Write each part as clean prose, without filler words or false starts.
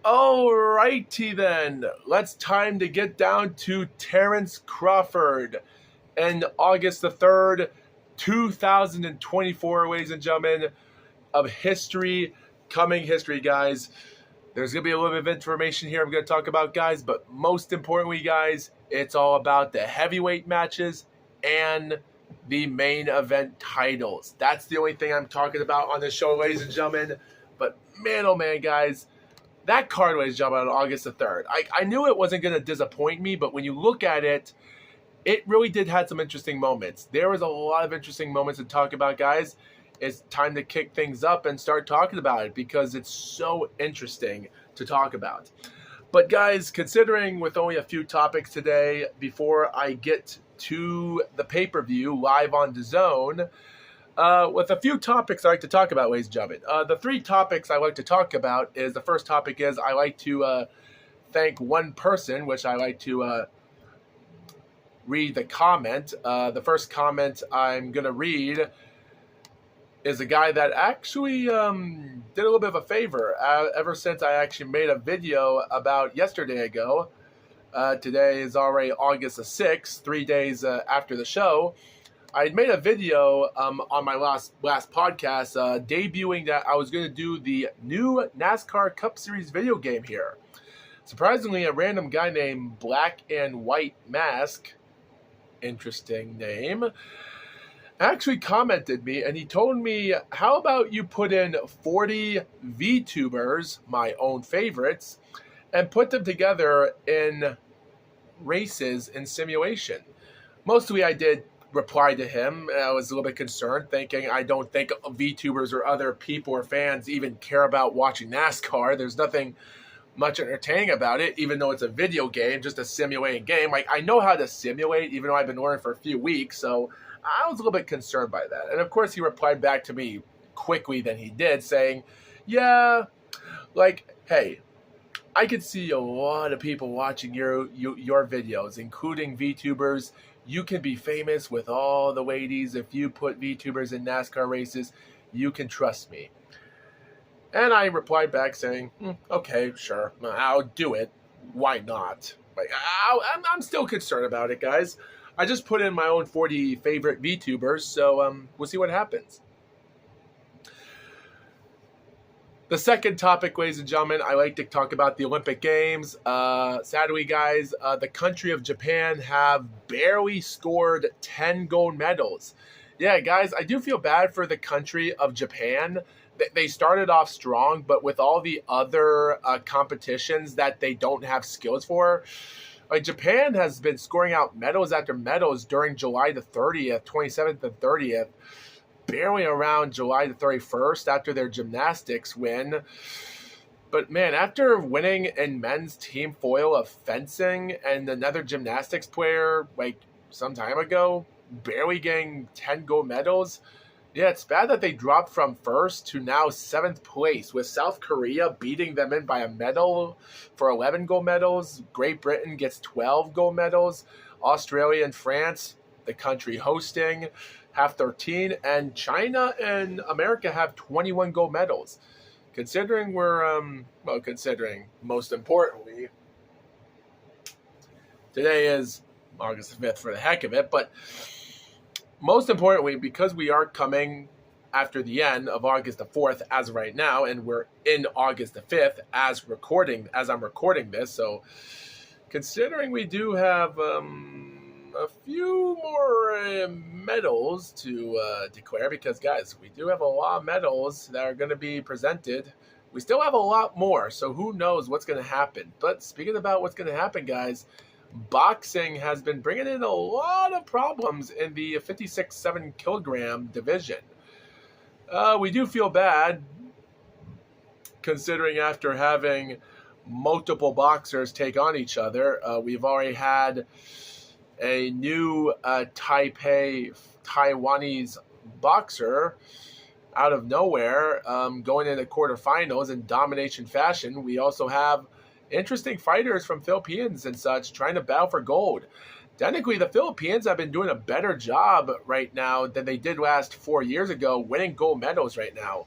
Alrighty then, let's time to get down to Terrence Crawford and August the 3rd, 2024, ladies and gentlemen, of history, coming history, guys. There's going to be a little bit of information here I'm going to talk about, guys, but most importantly, guys, it's all about the heavyweight matches and the main event titles. That's the only thing I'm talking about on this show, ladies and gentlemen. But man, oh man, guys, that card, ladies and gentlemen, on August the 3rd, I knew it wasn't going to disappoint me, but when you look at it, it really did have some interesting moments. There was a lot of interesting moments to talk about, guys. It's time to kick things up and start talking about it because it's so interesting to talk about. But guys, considering with only a few topics today, before I get to the pay-per-view live on DAZN, with a few topics I like to talk about, ladies and gentlemen. The three topics I like to talk about is, the first topic is I like to thank one person, which I like to read the comment. The first comment I'm going to read is a guy that actually did a little bit of a favor ever since I actually made a video about yesterday ago. Today is already August the 6th, 3 days after the show. I had made a video on my last podcast debuting that I was going to do the new NASCAR Cup Series video game here. Surprisingly, a random guy named Black and White Mask, interesting name, actually commented me and he told me, how about you put in 40 VTubers, my own favorites, and put them together in races in simulation. Mostly I did reply to him. I was a little bit concerned, thinking I don't think VTubers or other people or fans even care about watching NASCAR. There's nothing much entertaining about it, even though it's a video game, just a simulating game. Like, I know how to simulate, even though I've been learning for a few weeks, so I was a little bit concerned by that. And of course, he replied back to me quickly than he did, saying, yeah, like, hey, I could see a lot of people watching your videos, including VTubers. You can be famous with all the ladies. If you put VTubers in NASCAR races, you can trust me. And I replied back saying, okay, sure, I'll do it. Why not? Like, I'm still concerned about it, guys. I just put in my own 40 favorite VTubers, so we'll see what happens. The second topic, ladies and gentlemen, I like to talk about the Olympic Games. Sadly, guys, the country of Japan have barely scored 10 gold medals. Yeah, guys, I do feel bad for the country of Japan. They started off strong, but with all the other competitions that they don't have skills for, like, Japan has been scoring out medals after medals during July the 30th, 27th and 30th, barely around July the 31st after their gymnastics win. But man, after winning in men's team foil of fencing and another gymnastics player like some time ago, barely getting 10 gold medals, yeah, it's bad that they dropped from first to now 7th place, with South Korea beating them in by a medal for 11 gold medals. Great Britain gets 12 gold medals. Australia and France, the country hosting, have 13, and China and America have 21 gold medals. Considering considering most importantly, today is August 5th for the heck of it, but most importantly, because we are coming after the end of August the 4th as of right now, and we're in August the 5th as I'm recording this, so considering we do have a few more medals to declare, because guys, we do have a lot of medals that are going to be presented. We still have a lot more, so who knows what's going to happen. But speaking about what's going to happen, guys, boxing has been bringing in a lot of problems in the 56.7 kilogram division. We do feel bad, considering after having multiple boxers take on each other, we've already had a new Taiwanese boxer out of nowhere going into quarterfinals in domination fashion. We also have interesting fighters from Philippines and such trying to battle for gold. Technically, the Philippines have been doing a better job right now than they did last 4 years ago, winning gold medals right now.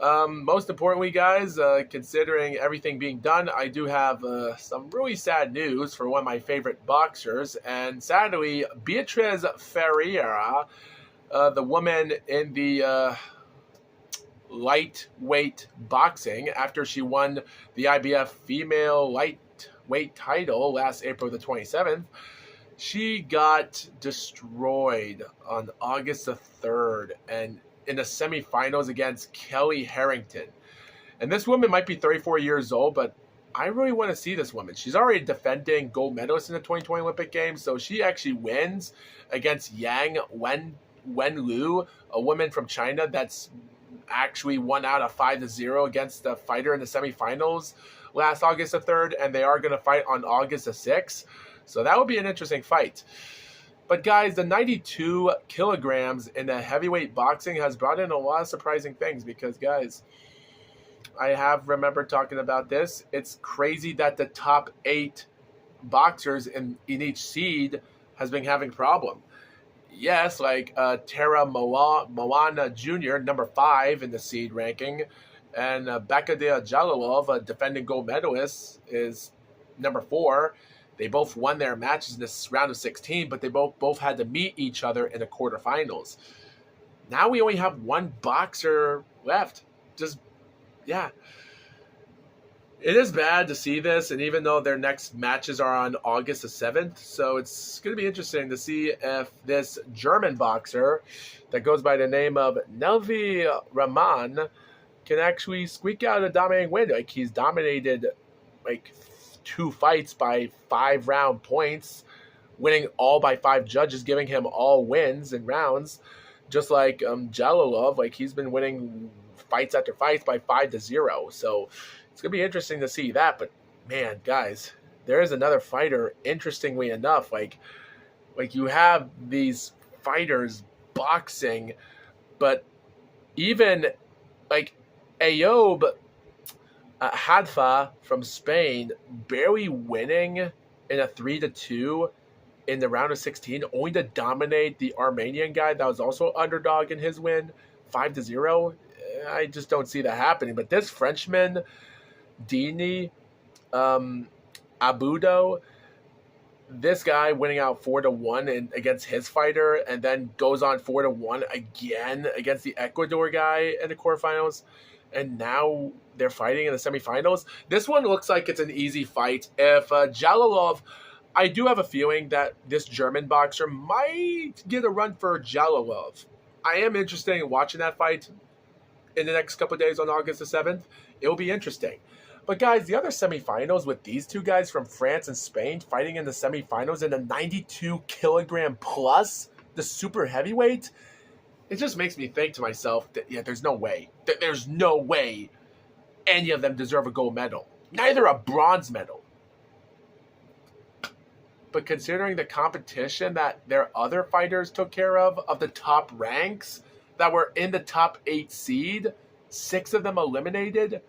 Most importantly, guys, considering everything being done, I do have some really sad news for one of my favorite boxers. And sadly, Beatriz Ferreira, the woman in the lightweight boxing, after she won the IBF female lightweight title last April the 27th, she got destroyed on August the 3rd and in the semifinals against Kelly Harrington. And this woman might be 34 years old, but I really want to see this woman. She's already defending gold medalist in the 2020 Olympic Games, so she actually wins against Yang Wenlu, a woman from China that's actually won out of 5-0 against the fighter in the semifinals last August the 3rd, and they are going to fight on August the 6th. So that would be an interesting fight. But guys, the 92 kilograms in the heavyweight boxing has brought in a lot of surprising things because, guys, I have remembered talking about this. It's crazy that the top 8 boxers in each seed has been having a problem. Yes, like Tara Moana Jr., number 5 in the seed ranking, and Bekadir Jalilov, a defending gold medalist, is number 4. They both won their matches in this round of 16, but they both had to meet each other in the quarterfinals. Now we only have one boxer left. Yeah. It is bad to see this, and even though their next matches are on August the 7th, so it's going to be interesting to see if this German boxer that goes by the name of Nelvi Rahman can actually squeak out a dominating win. Like, he's dominated, 2 fights by 5-round points, winning all by 5 judges, giving him all wins and rounds. Just like Jalilov, he's been winning fights after fights by 5-0. So it's going to be interesting to see that. But, man, guys, there is another fighter, interestingly enough. You have these fighters boxing, but even, Ayoub Hadfa from Spain barely winning in a 3-2 in the round of 16, only to dominate the Armenian guy that was also underdog in his win, 5-0. I just don't see that happening. But this Frenchman, Dini Abudo, this guy winning out 4-1 against his fighter, and then goes on 4-1 again against the Ecuador guy in the quarterfinals. And now they're fighting in the semifinals. This one looks like it's an easy fight. If Jalilov, I do have a feeling that this German boxer might get a run for Jalilov. I am interested in watching that fight in the next couple of days on August the 7th. It will be interesting. But guys, the other semifinals with these two guys from France and Spain fighting in the semifinals in the 92 kilogram plus, the super heavyweight, it just makes me think to myself that, there's no way. There's no way any of them deserve a gold medal. Neither a bronze medal. But considering the competition that their other fighters took care of the top ranks that were in the top 8 seed, 6 of them eliminated,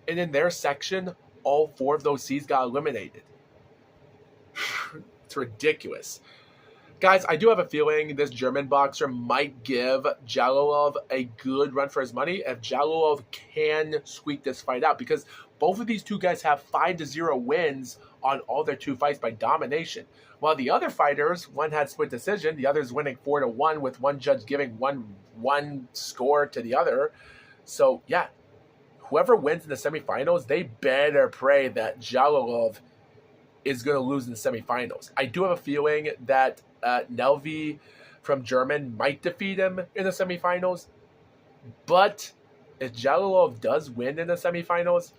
and in their section, all 4 of those seeds got eliminated. It's ridiculous. Guys, I do have a feeling this German boxer might give Jalilov a good run for his money if Jalilov can squeak this fight out, because both of these two guys have 5-0 wins on all their 2 fights by domination. While the other fighters, one had split decision, the other's winning 4-1 with one judge giving one score to the other. So, whoever wins in the semifinals, they better pray that Jalilov is going to lose in the semifinals. I do have a feeling that Nelvi from German might defeat him in the semifinals. But if Jalilov does win in the semifinals,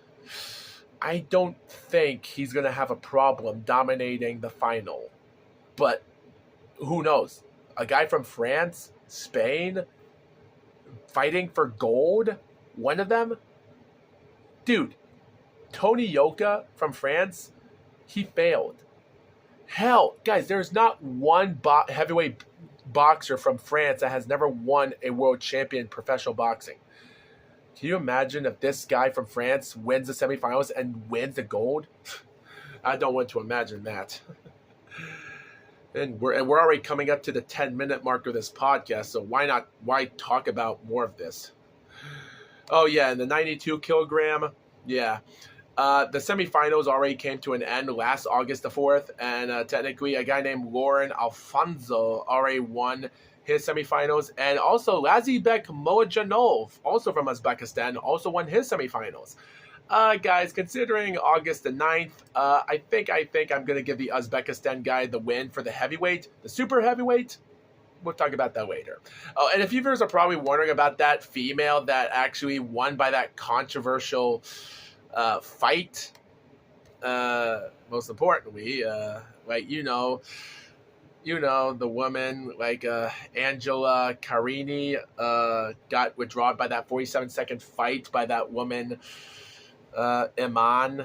I don't think he's going to have a problem dominating the final. But who knows? A guy from France, Spain, fighting for gold, one of them? Dude, Tony Yoka from France, he failed. Hell, guys, there's not one heavyweight boxer from France that has never won a world champion professional boxing. Can you imagine if this guy from France wins the semifinals and wins the gold? I don't want to imagine that. And we're already coming up to the 10-minute mark of this podcast, so why talk about more of this? Oh, yeah, and the 92 kilogram, yeah. The semifinals already came to an end last August the 4th, and technically a guy named Lauren Alfonso already won his semifinals, and also Lazibek Mojanov, also from Uzbekistan, also won his semifinals. Guys, considering August the 9th, I think I'm going to give the Uzbekistan guy the win for the heavyweight. The super heavyweight, we'll talk about that later. Oh, and if you viewers are probably wondering about that female that actually won by that controversial fight, most importantly, like, the woman, like Angela Carini, got withdrawn by that 47-second fight by that woman, Iman,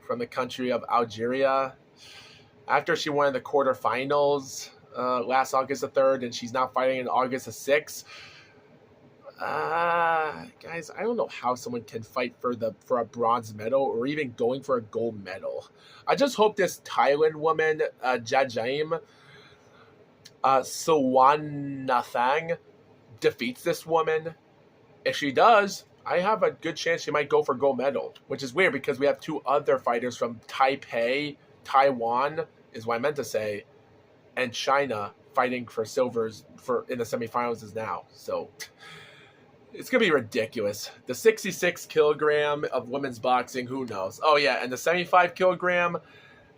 from the country of Algeria. After she won in the quarterfinals last August the 3rd, and she's now fighting in August the 6th. Guys, I don't know how someone can fight for a bronze medal or even going for a gold medal. I just hope this Thailand woman, Jajaim Sawanathang, defeats this woman. If she does, I have a good chance she might go for gold medal, which is weird because we have two other fighters from Taipei, Taiwan, is what I meant to say, and China fighting for silvers in the semifinals is now. So it's going to be ridiculous. The 66 kilogram of women's boxing, who knows? Oh, yeah, and the 75 kilogram,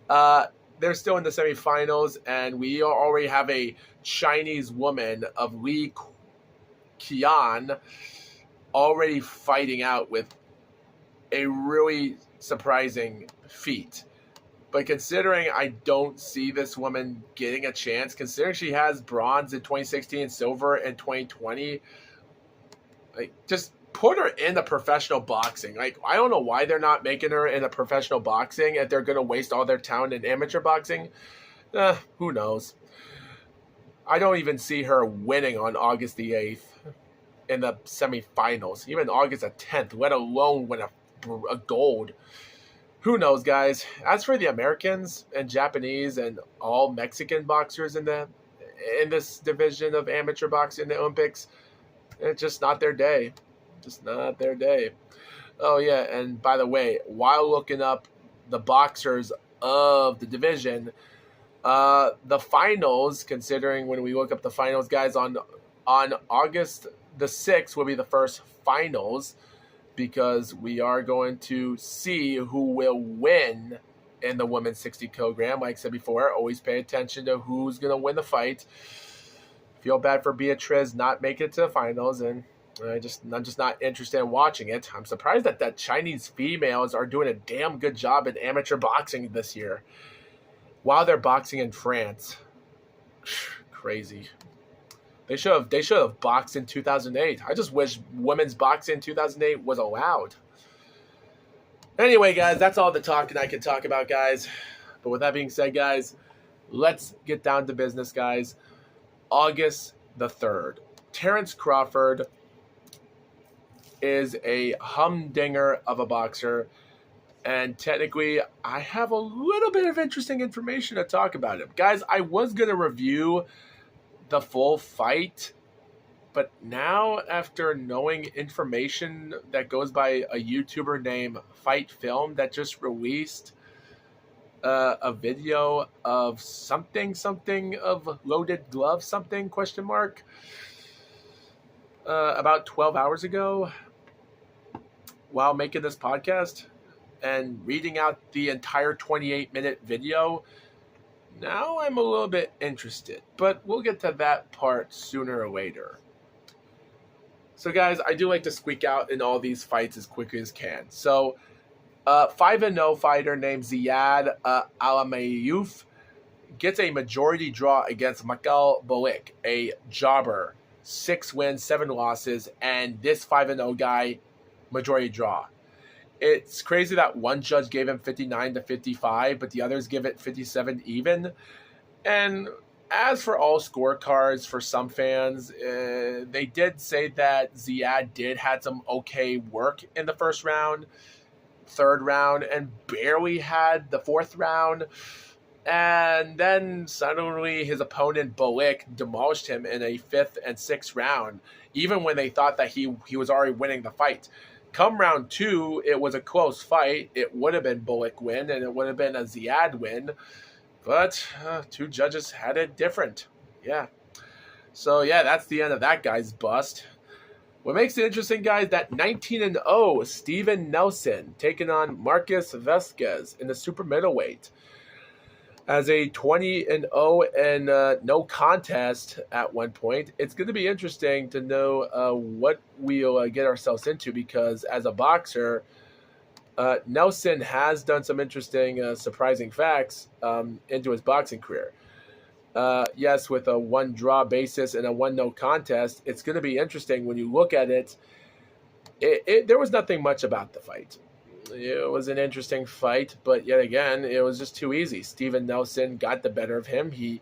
they're still in the semifinals, and we already have a Chinese woman of Li Qian already fighting out with a really surprising feat. But considering I don't see this woman getting a chance, considering she has bronze in 2016 and silver in 2020, like, just put her in the professional boxing. Like, I don't know why they're not making her in a professional boxing if they're going to waste all their talent in amateur boxing. Who knows? I don't even see her winning on August the 8th in the semifinals, even August the 10th, let alone win a gold. Who knows, guys? As for the Americans and Japanese and all Mexican boxers in this division of amateur boxing in the Olympics, it's just not their day. Just not their day. Oh, yeah, and by the way, while looking up the boxers of the division, the finals, considering when we look up the finals, guys, on August the 6th will be the first finals, because we are going to see who will win in the women's 60 kilogram. Like I said before, always pay attention to who's going to win the fight. Feel bad for Beatriz not making it to the finals, and I'm just not interested in watching it. I'm surprised that Chinese females are doing a damn good job in amateur boxing this year while they're boxing in France. Crazy. They should have boxed in 2008. I just wish women's boxing in 2008 was allowed. Anyway, guys, that's all the talking I can talk about, guys. But with that being said, guys, let's get down to business, guys. August the 3rd. Terrence Crawford is a humdinger of a boxer. And technically, I have a little bit of interesting information to talk about him. Guys, I was going to review the full fight, but now after knowing information that goes by a YouTuber named Fight Film that just released a video of something of loaded gloves, question mark, about 12 hours ago, while making this podcast and reading out the entire 28-minute video, now I'm a little bit interested, but we'll get to that part sooner or later. So, guys, I do like to squeak out in all these fights as quickly as can. So, 5-0 fighter named Ziad Alamayouf gets a majority draw against Mikhail Bolik, a jobber, 6 wins, 7 losses, and this 5-0 guy, majority draw. It's crazy that one judge gave him 59-55, but the others give it 57 even. And as for all scorecards for some fans, they did say that Ziad did had some okay work in the first round, third round, and barely had the fourth round. And then suddenly his opponent Bolik demolished him in a fifth and sixth round, even when they thought that he was already winning the fight. Come round 2, it was a close fight. It would have been Bullock win, and it would have been a Ziad win. But 2 judges had it different. Yeah. So, yeah, that's the end of that guy's bust. What makes it interesting, guys, that 19-0 Steven Nelson taking on Marcus Vasquez in the super middleweight. As a 20-0 and no contest at one point, it's going to be interesting to know what we'll get ourselves into, because as a boxer, Nelson has done some interesting, surprising facts into his boxing career. Yes, with a 1-draw basis and a 1-no contest, it's going to be interesting when you look at it. There was nothing much about the fight. It was an interesting fight, but yet again, it was just too easy. Steven Nelson got the better of him. He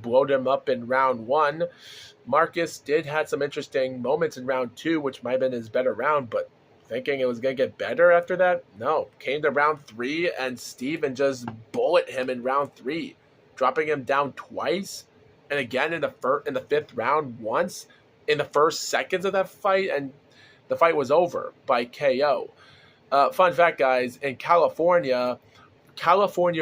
blowed him up in round 1. Marcus did have some interesting moments in round 2, which might have been his better round, but thinking it was going to get better after that? No. Came to round 3, and Steven just bullet him in round 3, dropping him down twice, and again in the 5th round once, in the first seconds of that fight, and the fight was over by KO. Fun fact, guys, in California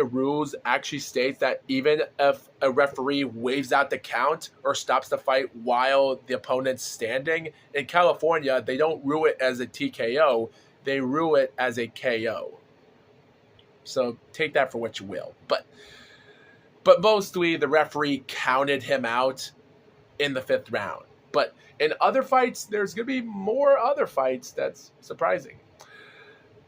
rules actually states that even if a referee waves out the count or stops the fight while the opponent's standing, in California, they don't rule it as a TKO. They rule it as a KO. So take that for what you will. But mostly the referee counted him out in the 5th round. But in other fights, there's going to be more other fights that's surprising.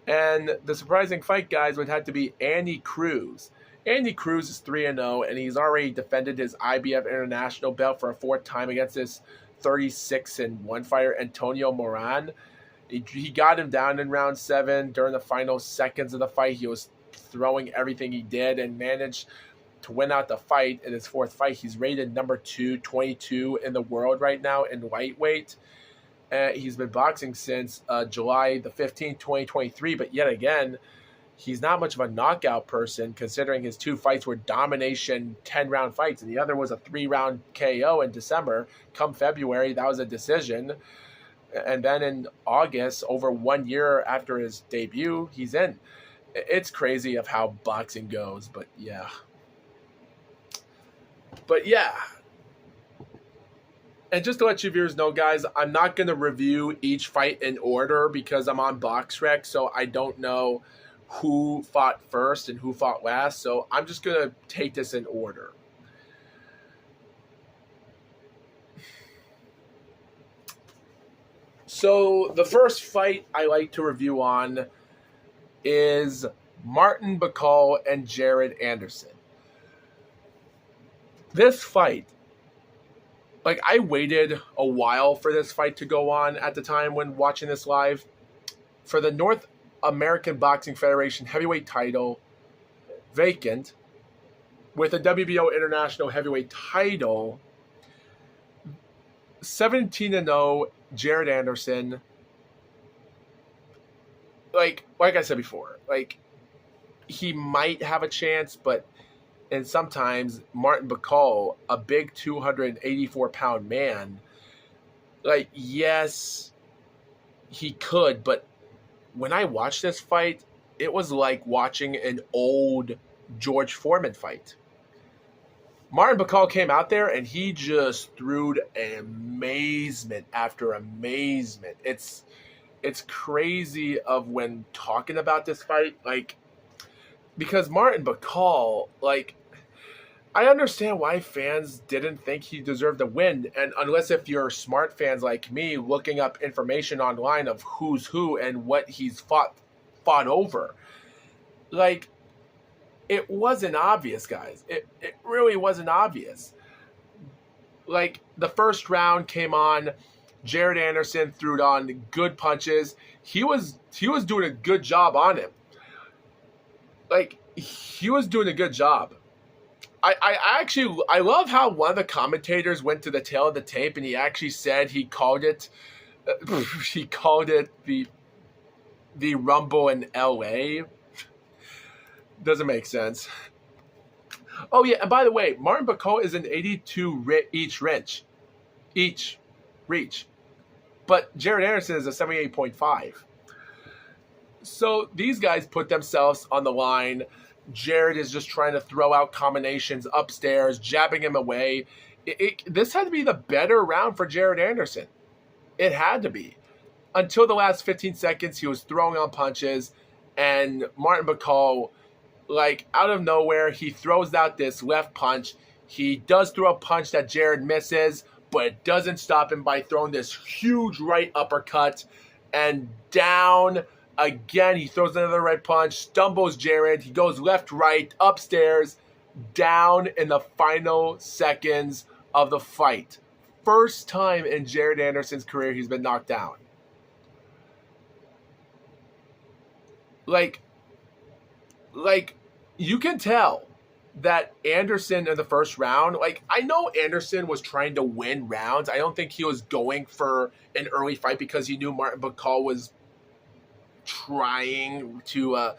And the surprising fight, guys, would have to be Andy Cruz. Andy Cruz is 3-0, and he's already defended his IBF International belt for a 4th time against this 36-1 fighter, Antonio Moran. He got him down in round 7. During the final seconds of the fight, he was throwing everything he did and managed to win out the fight in his 4th fight. He's rated number 22 in the world right now in lightweight. He's been boxing since July the 15th, 2023, but yet again, he's not much of a knockout person, considering his 2 fights were domination 10-round fights, and the other was a 3-round KO in December. Come February, that was a decision. And then in August, over 1 year after his debut, he's in. It's crazy of how boxing goes, but yeah. And just to let you viewers know, guys, I'm not going to review each fight in order because I'm on BoxRec, so I don't know who fought first and who fought last. So I'm just going to take this in order. So the first fight I like to review on is Martin Bakal and Jared Anderson. This fight, like, I waited a while for this fight to go on at the time when watching this live. For the North American Boxing Federation heavyweight title vacant, with a WBO International heavyweight title, 17-0 Jared Anderson. Like I said before, like, he might have a chance, but and sometimes Martin Bakal, a big 284-pound man, like, yes, he could, but when I watched this fight, it was like watching an old George Foreman fight. Martin Bakal came out there and he just threw amazement after amazement. It's crazy of when talking about this fight, like, because Martin Bakal, like, I understand why fans didn't think he deserved to win, and unless if you're smart fans like me, looking up information online of who's who and what he's fought over. Like, it wasn't obvious, guys. It really wasn't obvious. Like, the first round came on, Jared Anderson threw on good punches. He was doing a good job on him. Like, he was doing a good job. I love how one of the commentators went to the tail of the tape and he actually said he called it the Rumble in LA. Doesn't make sense. Oh yeah, and by the way, Martin Bakal is an 82 reach, but Jared Anderson is a 78.5. So these guys put themselves on the line. Jared is just trying to throw out combinations upstairs, jabbing him away. This had to be the better round for Jared Anderson. It had to be. Until the last 15 seconds, he was throwing on punches, and Martin Bacall, like, out of nowhere, he throws out this left punch. He does throw a punch that Jared misses, but it doesn't stop him by throwing this huge right uppercut, and down again. He throws another right punch, stumbles Jared. He goes left, right, upstairs, down in the final seconds of the fight. First time in Jared Anderson's career he's been knocked down. Like, you can tell that Anderson in the first round, like, I know Anderson was trying to win rounds. I don't think he was going for an early fight because he knew Martin Bacall was trying to,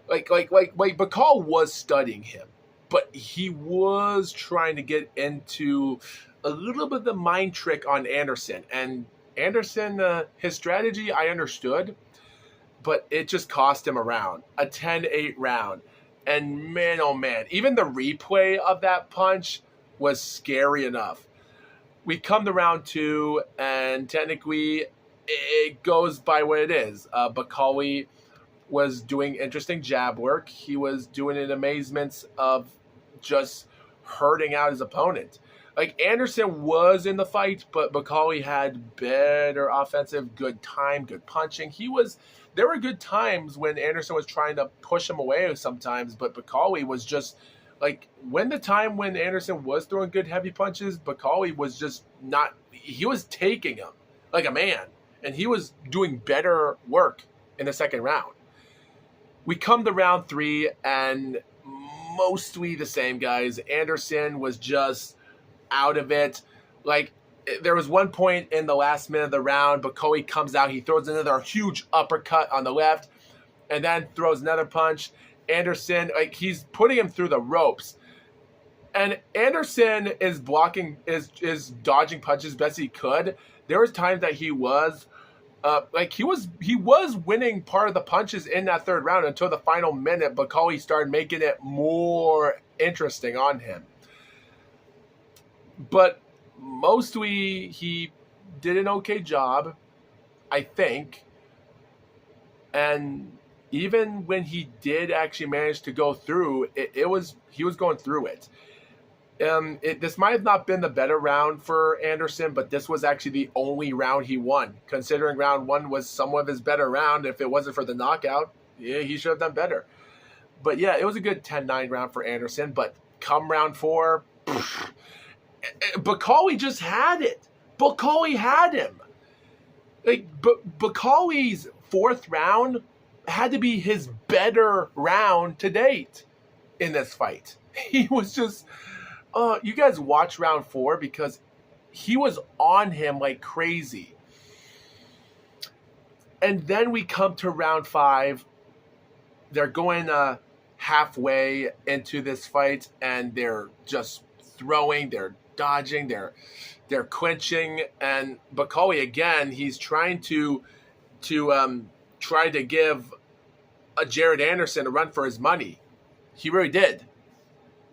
Bacall was studying him, but he was trying to get into a little bit of the mind trick on Anderson. And Anderson, his strategy, I understood, but it just cost him a round, a 10-8 round. And man, oh man, even the replay of that punch was scary enough. We come to round 2, and technically it goes by what it is. Bacall was doing interesting jab work. He was doing an amazement of just hurting out his opponent. Like, Anderson was in the fight, but Bacall had better offensive, good time, good punching. There were good times when Anderson was trying to push him away sometimes, but Bacall was just, like, when Anderson was throwing good heavy punches, Bacall was just not, he was taking them like a man, and he was doing better work in the second round. We come to round 3, and mostly the same, guys. Anderson was just out of it. Like, there was one point in the last minute of the round, Bacall comes out, he throws another huge uppercut on the left, and then throws another punch. Anderson, like, he's putting him through the ropes, and Anderson is is dodging punches best he could. There was times that he was winning part of the punches in that third round until the final minute. Bacall started making it more interesting on him. But mostly he did an okay job, I think. And even when he did actually manage to go through, he was going through it. This might have not been the better round for Anderson, but this was actually the only round he won, considering round 1 was somewhat of his better round. If it wasn't for the knockout, yeah, he should have done better. But yeah, it was a good 10-9 round for Anderson. But come round 4, Bacall just had it. Bacall had him. Like, Bacall's fourth round had to be his better round to date in this fight. He was just, you guys watch round 4 because he was on him like crazy. And then we come to round 5. They're going halfway into this fight, and they're just throwing, they're dodging, they're clinching, and Bacall again, he's trying to give Jared Anderson a run for his money. He really did.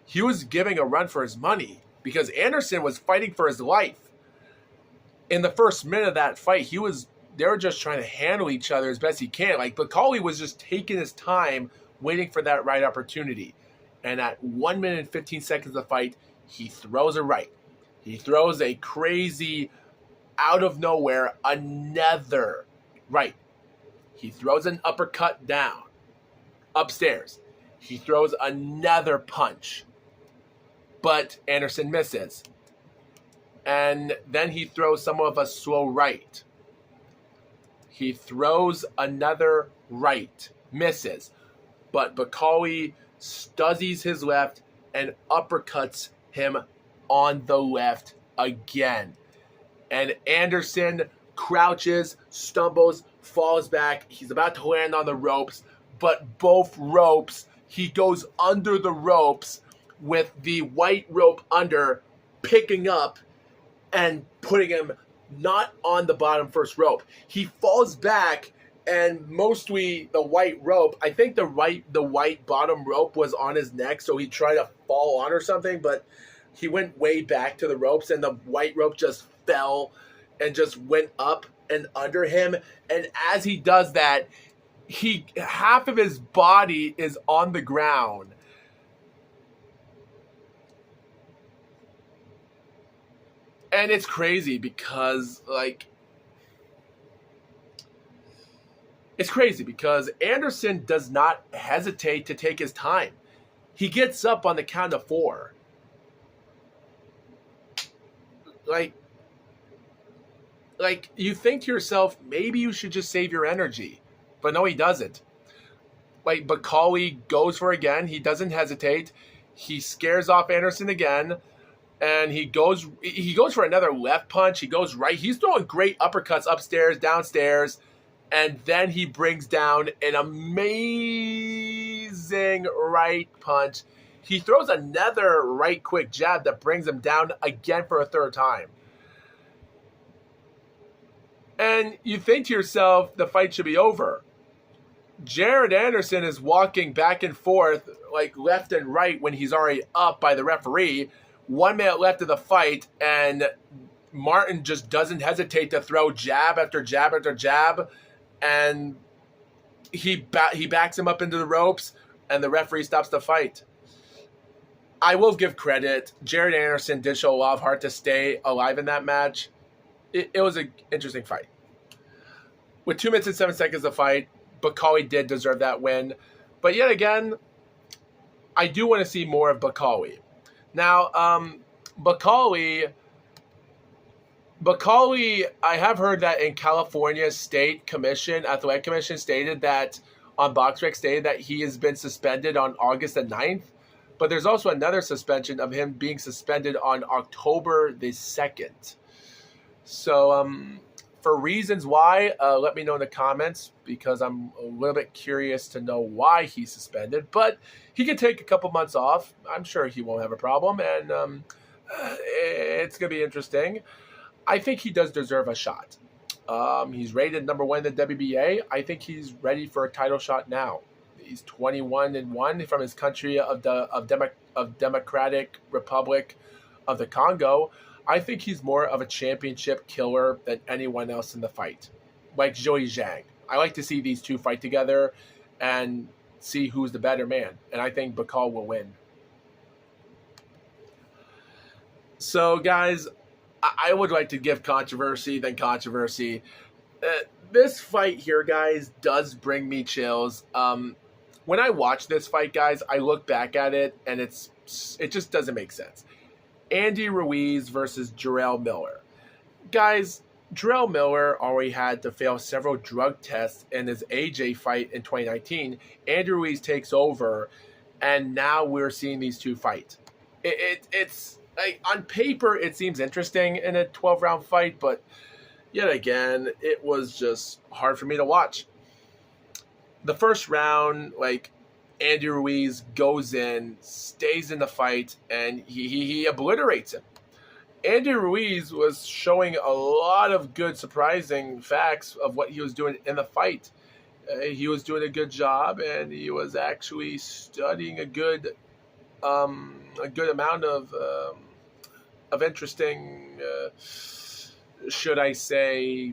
He was giving a run for his money because Anderson was fighting for his life. In the first minute of that fight, they were just trying to handle each other as best he can. Like, Bacall was just taking his time, waiting for that right opportunity. And at 1 minute and 15 seconds of the fight, he throws a right. He throws a crazy, out of nowhere, another right. He throws an uppercut down, upstairs. He throws another punch, but Anderson misses. And then he throws somewhat of a slow right. He throws another right, misses, but Bacall studies his left and uppercuts him on the left again. And Anderson crouches, stumbles, falls back. He's about to land on the ropes, but both ropes, he goes under the ropes with the white rope under, picking up and putting him not on the bottom first rope. He falls back and mostly the white rope. I think the white bottom rope was on his neck, so he tried to fall on or something, but he went way back to the ropes, and the white rope just fell and just went up and under him. And as he does that, half of his body is on the ground. And it's crazy because, like, Anderson does not hesitate to take his time. He gets up on the count of 4. Like you think to yourself, maybe you should just save your energy. But no, he doesn't. Like, Bakali goes for it again. He doesn't hesitate. He scares off Anderson again. And he goes for another left punch. He goes right. He's throwing great uppercuts upstairs, downstairs. And then he brings down an amazing right punch. He throws another right quick jab that brings him down again for a third time. And you think to yourself, the fight should be over. Jared Anderson is walking back and forth, like left and right, when he's already up by the referee. 1 minute left of the fight, and Martin just doesn't hesitate to throw jab after jab after jab. And he backs him up into the ropes, and the referee stops the fight. I will give credit. Jared Anderson did show a lot of heart to stay alive in that match. It was an interesting fight. With 2 minutes and 7 seconds of fight, Bakali did deserve that win. But yet again, I do want to see more of Bakali. Now, Bakali, I have heard that in California State Commission, Athletic Commission stated that, on BoxRec stated that he has been suspended on August the 9th. But there's also another suspension of him being suspended on October the 2nd. So, for reasons why, let me know in the comments, because I'm a little bit curious to know why he's suspended. But he can take a couple months off. I'm sure he won't have a problem, and it's going to be interesting. I think he does deserve a shot. He's rated number 1 in the WBA. I think he's ready for a title shot now. He's 21-1 from his country of Democratic Republic of the Congo. I think he's more of a championship killer than anyone else in the fight, like Joey Zhang. I like to see these two fight together and see who's the better man, and I think Bakal will win. So, guys, I would like to give controversy then controversy. This fight here, guys, does bring me chills. When I watch this fight, guys, I look back at it, and it just doesn't make sense. Andy Ruiz versus Jarrell Miller. Guys, Jarrell Miller already had to fail several drug tests in his AJ fight in 2019. Andy Ruiz takes over, and now we're seeing these two fight. It's like, on paper, it seems interesting in a 12-round fight, but yet again, it was just hard for me to watch. The first round, like, Andy Ruiz goes in, stays in the fight, and he obliterates him. Andy Ruiz was showing a lot of good, surprising facts of what he was doing in the fight. He was doing a good job, and he was actually studying a good amount of interesting, should I say,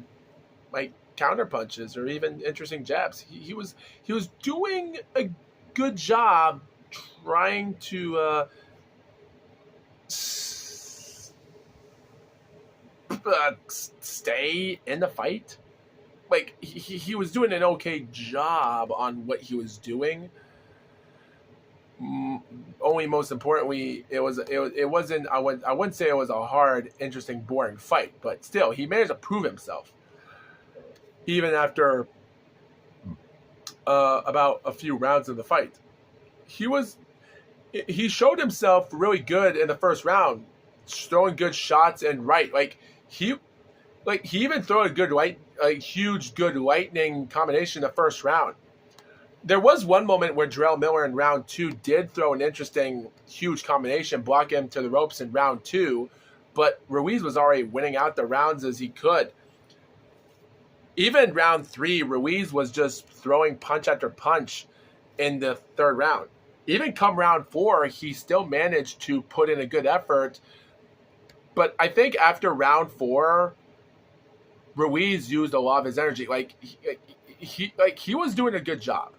like, counter punches or even interesting jabs. He was doing a good job trying to stay in the fight. Like, he was doing an okay job on what he was doing. Only most importantly, it wasn't. I wouldn't say it was a hard, interesting, boring fight, but still, he managed to prove himself, even after about a few rounds of the fight. He showed himself really good in the first round, throwing good shots and right. He even threw a good huge good lightning combination in the first round. There was one moment where Jarrell Miller in round 2 did throw an interesting huge combination, block him to the ropes in round 2, but Ruiz was already winning out the rounds as he could. Even round 3, Ruiz was just throwing punch after punch in the 3rd round. Even come round 4, he still managed to put in a good effort. But I think after round 4, Ruiz used a lot of his energy. Like he was doing a good job.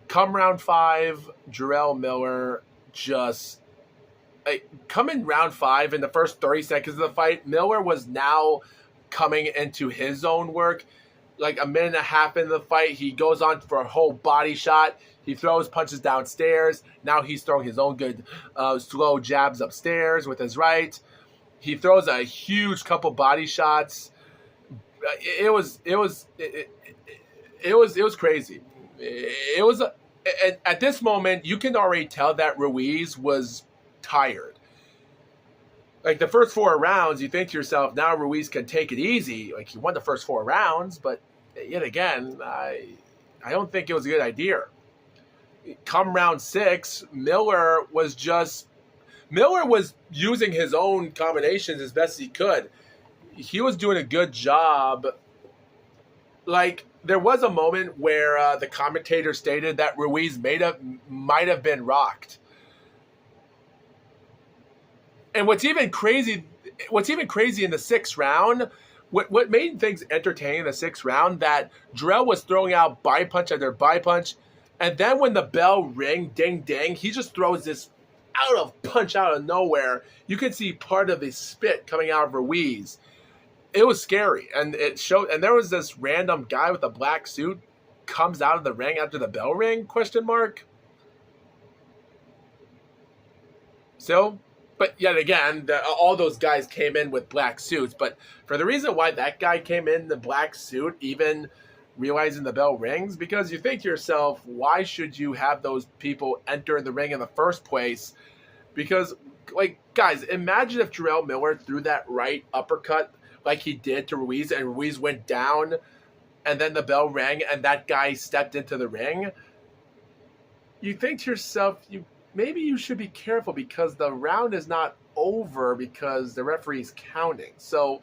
Come round 5, Jarrell Miller just come in round 5 in the first 30 seconds of the fight. Miller was now coming into his own work. Like a minute and a half into the fight, he goes on for a whole body shot. He throws punches downstairs. Now he's throwing his own good slow jabs upstairs with his right. He throws a huge couple body shots. It was crazy. It was at this moment you can already tell that Ruiz was tired. Like the first 4 rounds, you think to yourself, now Ruiz can take it easy. Like he won the first 4 rounds, but yet again, I don't think it was a good idea. Come round 6, Miller was using his own combinations as best he could. He was doing a good job. Like there was a moment where the commentator stated that Ruiz might have been rocked. And what's even crazy in the 6th round, what made things entertaining in the 6th round, that Jarrell was throwing out buy punch after buy punch, and then when the bell rang, ding ding, he just throws this punch out of nowhere. You could see part of his spit coming out of Ruiz. It was scary, and it showed. And there was this random guy with a black suit comes out of the ring after the bell ring? ? So. But yet again, all those guys came in with black suits. But for the reason why that guy came in the black suit, even realizing the bell rings, because you think to yourself, why should you have those people enter the ring in the first place? Because, like, guys, imagine if Jarrell Miller threw that right uppercut like he did to Ruiz, and Ruiz went down, and then the bell rang, and that guy stepped into the ring. You think to yourself, maybe you should be careful because the round is not over because the referee's counting. So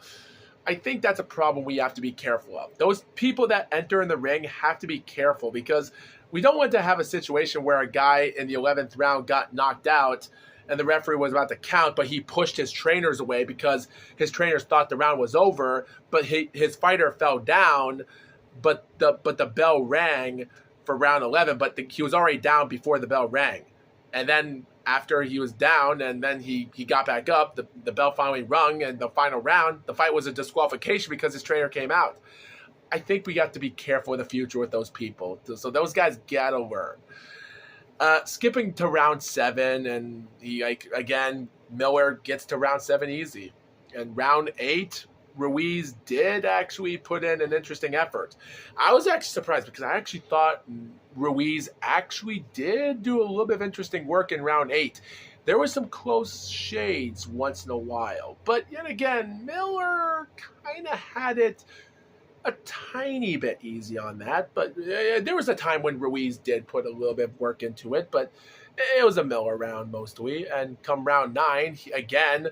I think that's a problem we have to be careful of. Those people that enter in the ring have to be careful because we don't want to have a situation where a guy in the 11th round got knocked out and the referee was about to count, but he pushed his trainers away because his trainers thought the round was over, but his fighter fell down, but the bell rang for round 11, but he was already down before the bell rang. And then after he was down and then he got back up, the bell finally rung, and the final round, the fight was a disqualification because his trainer came out. I think we got to be careful in the future with those people. So those guys got to learn. Skipping to round 7, and again, Miller gets to round 7 easy. And round 8, Ruiz did actually put in an interesting effort. I was actually surprised because I actually thought Ruiz actually did do a little bit of interesting work in round 8. There were some close shades once in a while. But yet again, Miller kind of had it a tiny bit easy on that. But there was a time when Ruiz did put a little bit of work into it. But it was a Miller round mostly. And come round 9, again,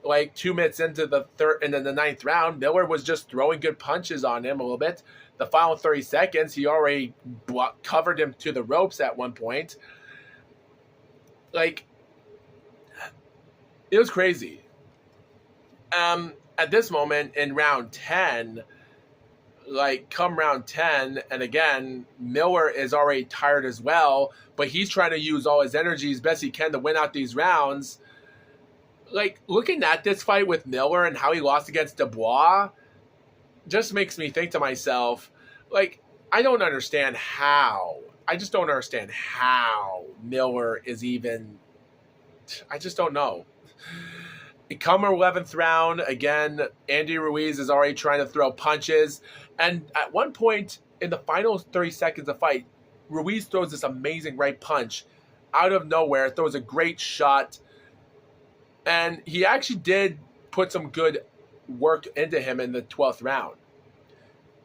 like 2 minutes into the 3rd and then the 9th round, Miller was just throwing good punches on him a little bit. The final 30 seconds, he already covered him to the ropes at one point. Like, it was crazy. At this moment in round 10, like come round 10, and again, Miller is already tired as well, but he's trying to use all his energy as best he can to win out these rounds. Like, looking at this fight with Miller and how he lost against Dubois just makes me think to myself, like, I don't understand how. I just don't understand how Miller is even... I just don't know. Come 11th round, again, Andy Ruiz is already trying to throw punches. And at one point in the final 30 seconds of fight, Ruiz throws this amazing right punch out of nowhere, throws a great shot. And he actually did put some good work into him in the 12th round.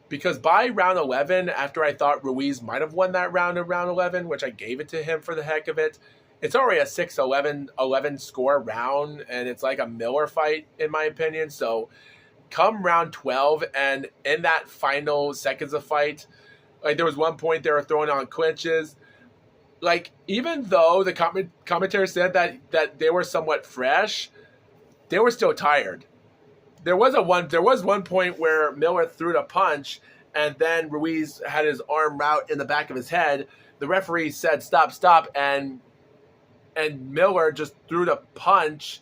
Because by round 11, after I thought Ruiz might have won that round in round 11, which I gave it to him for the heck of it, it's already a 6-11 score round, and it's like a Miller fight, in my opinion. So come round 12 and in that final seconds of fight, like there was one point they were throwing on clinches. Like even though the commentator said that they were somewhat fresh, they were still tired. There was one point where Miller threw the punch and then Ruiz had his arm out in the back of his head. The referee said stop, and Miller just threw the punch.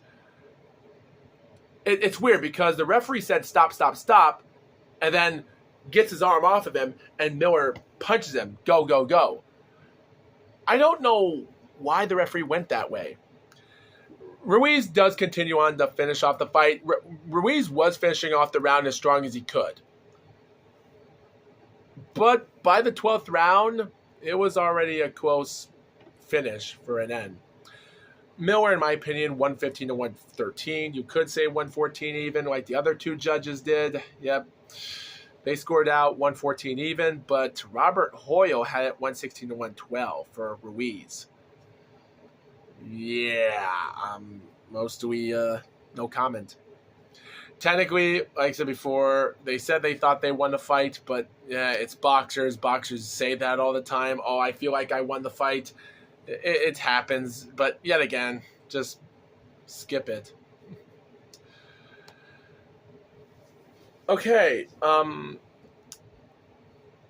It's weird because the referee said stop, and then gets his arm off of him, and Miller punches him. Go. I don't know why the referee went that way. Ruiz does continue on to finish off the fight. Ruiz was finishing off the round as strong as he could. But by the 12th round, it was already a close finish for an end. Miller, in my opinion, 115 to 113. You could say 114 even, like the other two judges did. Yep. They scored out 114 even, but Robert Hoyle had it 116 to 112 for Ruiz. Yeah, no comment. Technically, like I said before, they said they thought they won the fight, but yeah, it's boxers. Boxers say that all the time. Oh, I feel like I won the fight. It happens, but yet again, just skip it. Okay,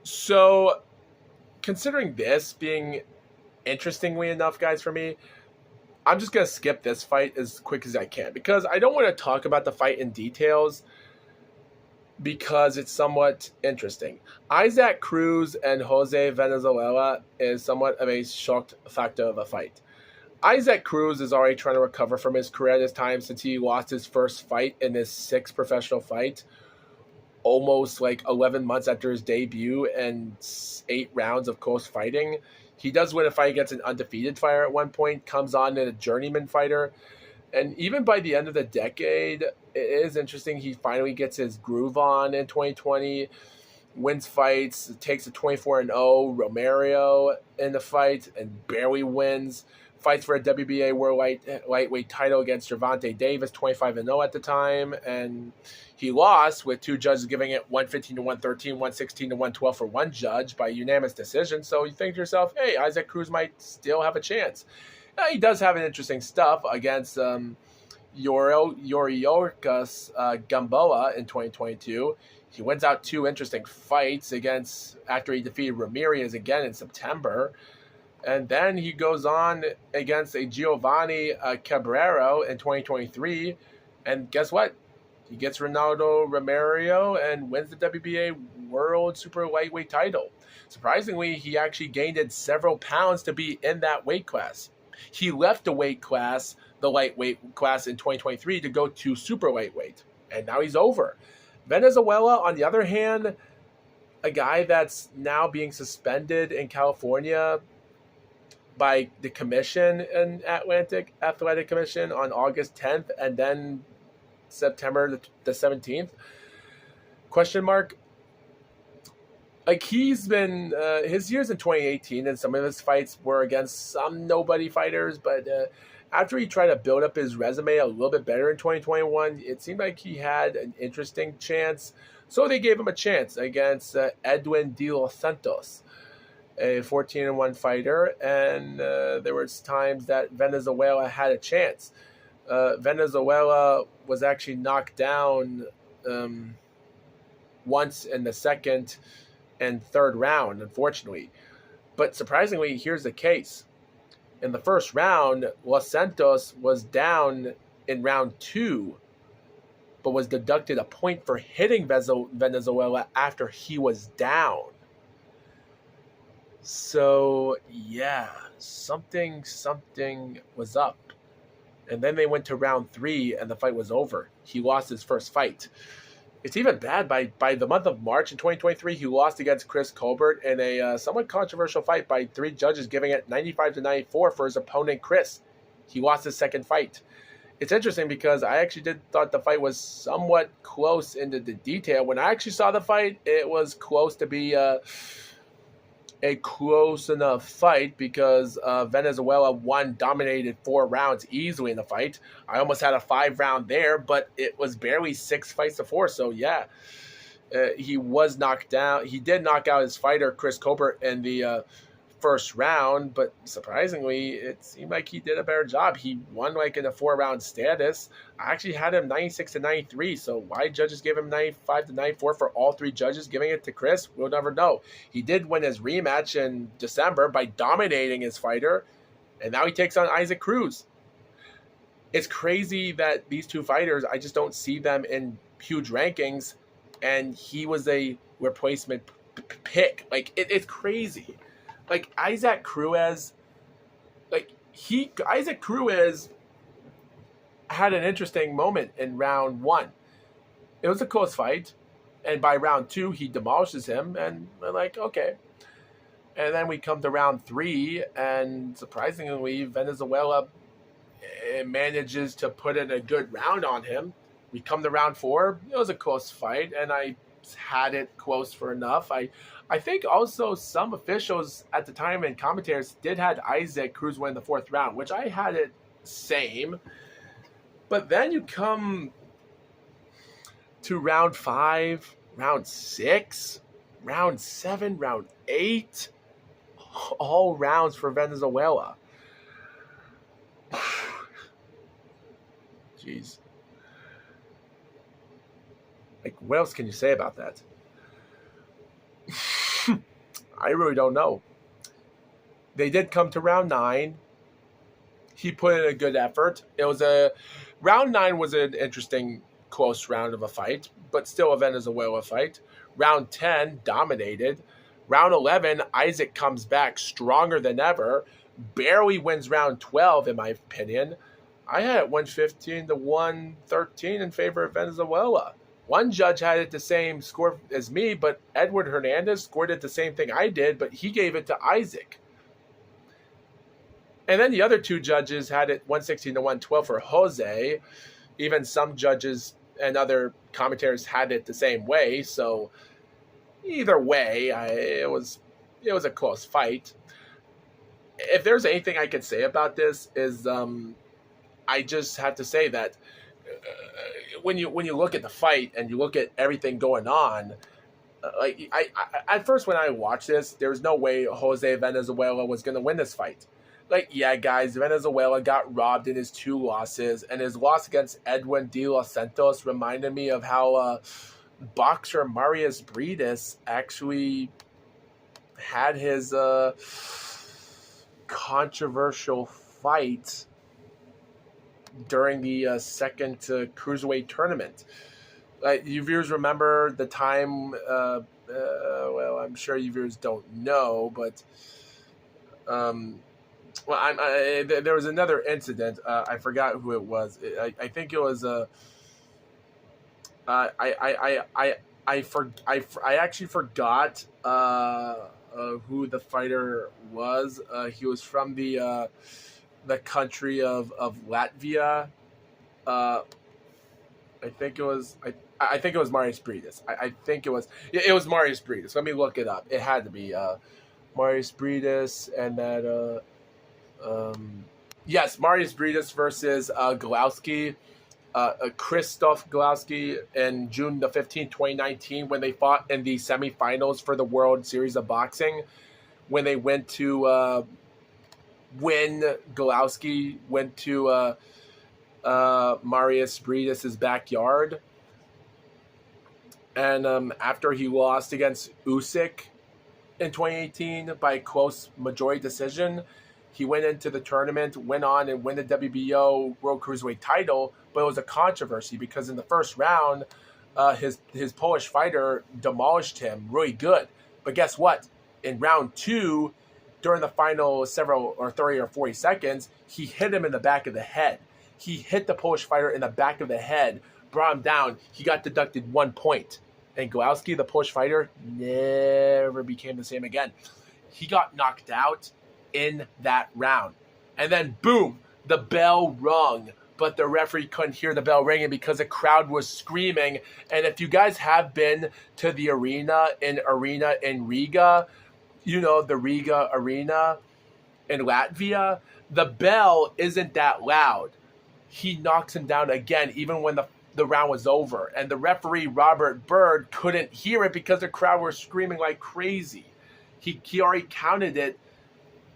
so considering this being interestingly enough, guys, for me, I'm just going to skip this fight as quick as I can because I don't want to talk about the fight in details because it's somewhat interesting. Isaac Cruz and Jose Venezuela is somewhat of a shock factor of a fight. Isaac Cruz is already trying to recover from his career at this time since he lost his first fight in his 6th professional fight, almost like 11 months after his debut and 8 rounds of close fighting. He does win a fight against an undefeated fighter at one point, comes on in a journeyman fighter. And even by the end of the decade, it is interesting. He finally gets his groove on in 2020, wins fights, takes a 24-0 Romario in the fight, and barely wins. Fights for a WBA World Lightweight title against Gervonta Davis, 25-0 at the time. And he lost with 2 judges giving it 115 to 113, 116 to 112 for one judge by unanimous decision. So you think to yourself, hey, Isaac Cruz might still have a chance. He does have an interesting stuff against Yoriorkas Gamboa in 2022. He wins out 2 interesting fights after he defeated Ramirez again in September. And then he goes on against a Giovanni Cabrero in 2023. And guess what? He gets Ronaldo Romario and wins the WBA World Super Lightweight title. Surprisingly, he actually gained several pounds to be in that weight class. He left the weight class, the lightweight class in 2023 to go to super lightweight. And now he's over. Venezuela, on the other hand, a guy that's now being suspended in California by the commission in Atlantic Athletic Commission on August 10th and then September the 17th. Question mark. Like he's been, his years in 2018 and some of his fights were against some nobody fighters, but after he tried to build up his resume a little bit better in 2021, it seemed like he had an interesting chance. So they gave him a chance against Edwin De Los Santos, a 14-1 fighter, and there were times that Venezuela had a chance. Venezuela was actually knocked down once in the 2nd and 3rd round, unfortunately. But surprisingly, here's the case. In the 1st round, Los Santos was down in round 2, but was deducted a point for hitting Venezuela after he was down. So, yeah, something was up. And then they went to round 3, and the fight was over. He lost his first fight. It's even bad. By the month of March in 2023, he lost against Chris Colbert in a somewhat controversial fight by 3 judges, giving it 95-94 for his opponent, Chris. He lost his 2nd fight. It's interesting because I actually thought the fight was somewhat close into the detail. When I actually saw the fight, it was close to be a close enough fight because Venezuela dominated 4 rounds easily in the fight. I almost had a 5-round there, but it was barely 6 fights to 4. So yeah, he was knocked down. He did knock out his fighter Chris Colbert in the first round, but surprisingly, it seemed like he did a better job. He won like in a 4-round status. I actually had him 96-93, so why judges gave him 95-94 for all 3 judges giving it to Chris, we'll never know. He did win his rematch in December by dominating his fighter, and now he takes on Isaac Cruz. It's crazy that these 2 fighters, I just don't see them in huge rankings, and he was a replacement pick. Like, it's crazy. Like, Isaac Cruz had an interesting moment in round 1. It was a close fight, and by round 2, he demolishes him, and we're like, okay. And then we come to round 3, and surprisingly, Venezuela manages to put in a good round on him. We come to round 4. It was a close fight, and I had it close for enough. I think also some officials at the time and commentators did have Isaac Cruz win the 4th round, which I had it same. But then you come to round 5, round 6, round 7, round 8, all rounds for Venezuela. Jeez. Like, what else can you say about that? I really don't know. They did come to round 9. He put in a good effort. Round 9 was an interesting close round of a fight, but still a Venezuela fight. Round 10 dominated. Round 11, Isaac comes back stronger than ever. Barely wins round 12, in my opinion. I had it 115-113 in favor of Venezuela. One judge had it the same score as me, but Edward Hernandez scored it the same thing I did, but he gave it to Isaac. And then the other 2 judges had it 116-112 for Jose. Even some judges and other commentators had it the same way. So either way, it was a close fight. If there's anything I could say about this is I just have to say that when you look at the fight and you look at everything going on, like I at first when I watched this, there was no way Jose Venezuela was going to win this fight. Like, yeah, guys, Venezuela got robbed in his 2 losses, and his loss against Edwin de los Santos reminded me of how boxer Marius Briedis actually had his controversial fight during the second cruiserweight tournament. You viewers remember the time, well, I'm sure you viewers don't know, but there was another incident. I forgot who it was. I think it was I actually forgot who the fighter was. He was from the country of Latvia. I think it was Marius Briedis. I think it was Marius Briedis. Let me look it up. It had to be Marius Briedis, and that yes, Marius Briedis versus Galowski, Krzysztof Galowski in June the 15th, 2019, when they fought in the semifinals for the World Series of Boxing. When they went to Galowski went to Marius Briedis' backyard, and after he lost against Usyk in 2018 by close majority decision, he went into the tournament, went on and win the WBO World Cruiserweight title, but it was a controversy because in the first round, his Polish fighter demolished him really good. But guess what? In round 2, during the final 30 or 40 seconds, he hit him in the back of the head. He hit the Polish fighter in the back of the head, brought him down. He got deducted 1 point. And Galowski, the Polish fighter, never became the same again. He got knocked out in that round. And then, boom, the bell rung. But the referee couldn't hear the bell ringing because the crowd was screaming. And if you guys have been to the arena in Riga, the Riga Arena in Latvia, the bell isn't that loud. He knocks him down again, even when the round was over. And the referee, Robert Bird, couldn't hear it because the crowd were screaming like crazy. He already counted it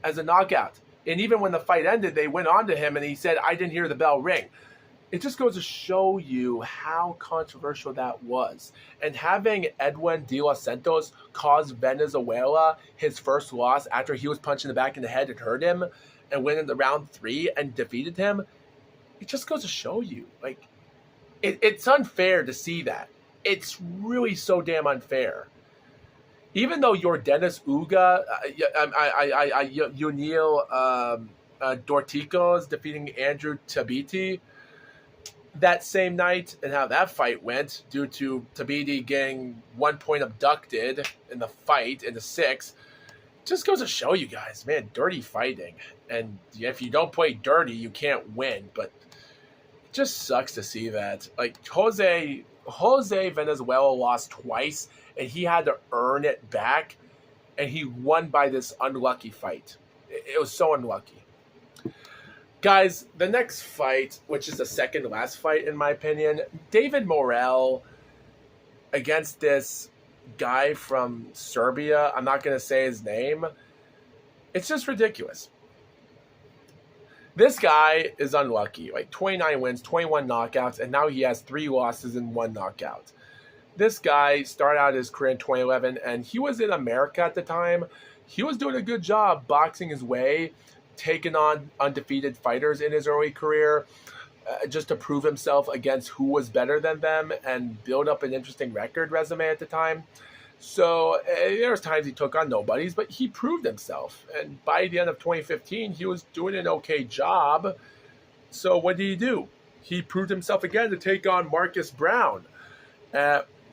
as a knockout. And even when the fight ended, they went on to him and he said, I didn't hear the bell ring. It just goes to show you how controversial that was. And having Edwin De Los Santos cause Venezuela his first loss after he was punched in the back of the head and hurt him and went in the round 3 and defeated him, it just goes to show you, like, it's unfair to see that. It's really so damn unfair. Even though your Dennis Uga, Yunil Dorticos defeating Andrew Tabiti that same night, and how that fight went due to Tabiti getting 1 point abducted in the fight in the 6th, just goes to show you guys, man, dirty fighting. And if you don't play dirty, you can't win. But it just sucks to see that. Like, Jose Venezuela lost twice, and he had to earn it back, and he won by this unlucky fight. It was so unlucky. Guys, the next fight, which is the second last fight in my opinion, David Morel against this guy from Serbia. I'm not going to say his name. It's just ridiculous. This guy is unlucky. Like 29 wins, 21 knockouts, and now he has 3 losses and 1 knockout. This guy started out his career in 2011, and he was in America at the time. He was doing a good job boxing his way, taking on undefeated fighters in his early career, just to prove himself against who was better than them and build up an interesting record resume at the time. So there was times he took on nobodies, but he proved himself. And by the end of 2015, he was doing an okay job. So what did he do? He proved himself again to take on Marcus Brown.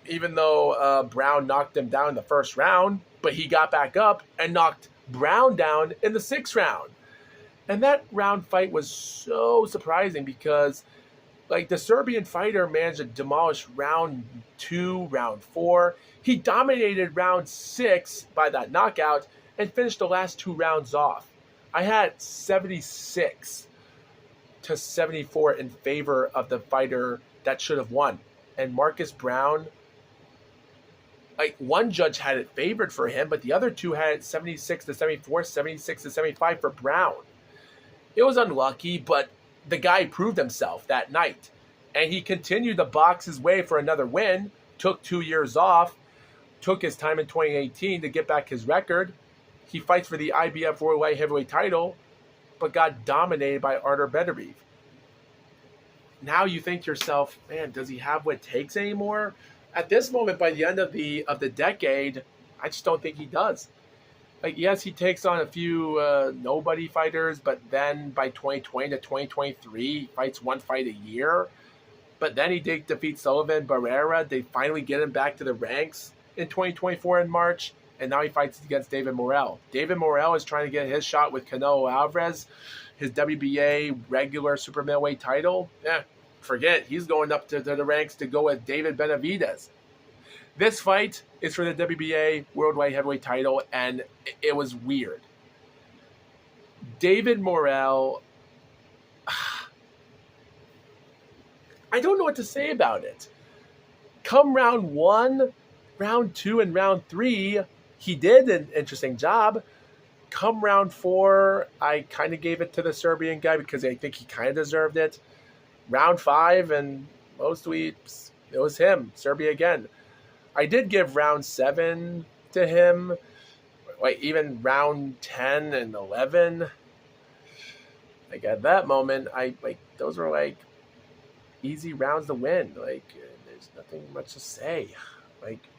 Even though Brown knocked him down in the first round, but he got back up and knocked Brown down in the 6th round. And that round fight was so surprising because, like, the Serbian fighter managed to demolish round 2, round 4. He dominated round 6 by that knockout and finished the last 2 rounds off. I had 76 to 74 in favor of the fighter that should have won. And Marcus Brown, like, one judge had it favored for him, but the other 2 had it 76 to 74, 76 to 75 for Brown. It was unlucky, but the guy proved himself that night. And he continued to box his way for another win, took 2 years off, took his time in 2018 to get back his record. He fights for the IBF World Light Heavyweight title, but got dominated by Artur Beterbiev. Now you think to yourself, man, does he have what it takes anymore? At this moment, by the end of the decade, I just don't think he does. Like, yes, he takes on a few nobody fighters, but then by 2020 to 2023, he fights 1 fight a year. But then he did defeat Sullivan Barrera. They finally get him back to the ranks in 2024 in March, and now he fights against David Morel. David Morel is trying to get his shot with Canelo Alvarez, his WBA regular super middleweight title. Forget, he's going up to the ranks to go with David Benavidez. This fight is for the WBA Worldwide Heavyweight title, and it was weird. David Morel, I don't know what to say about it. Come round 1, round 2, and round 3, he did an interesting job. Come round 4, I kind of gave it to the Serbian guy because I think he kind of deserved it. Round 5 and most weeks, it was him, Serbia again. I did give round 7 to him, like even round 10 and 11. Like at that moment, those were like easy rounds to win. Like there's nothing much to say. Like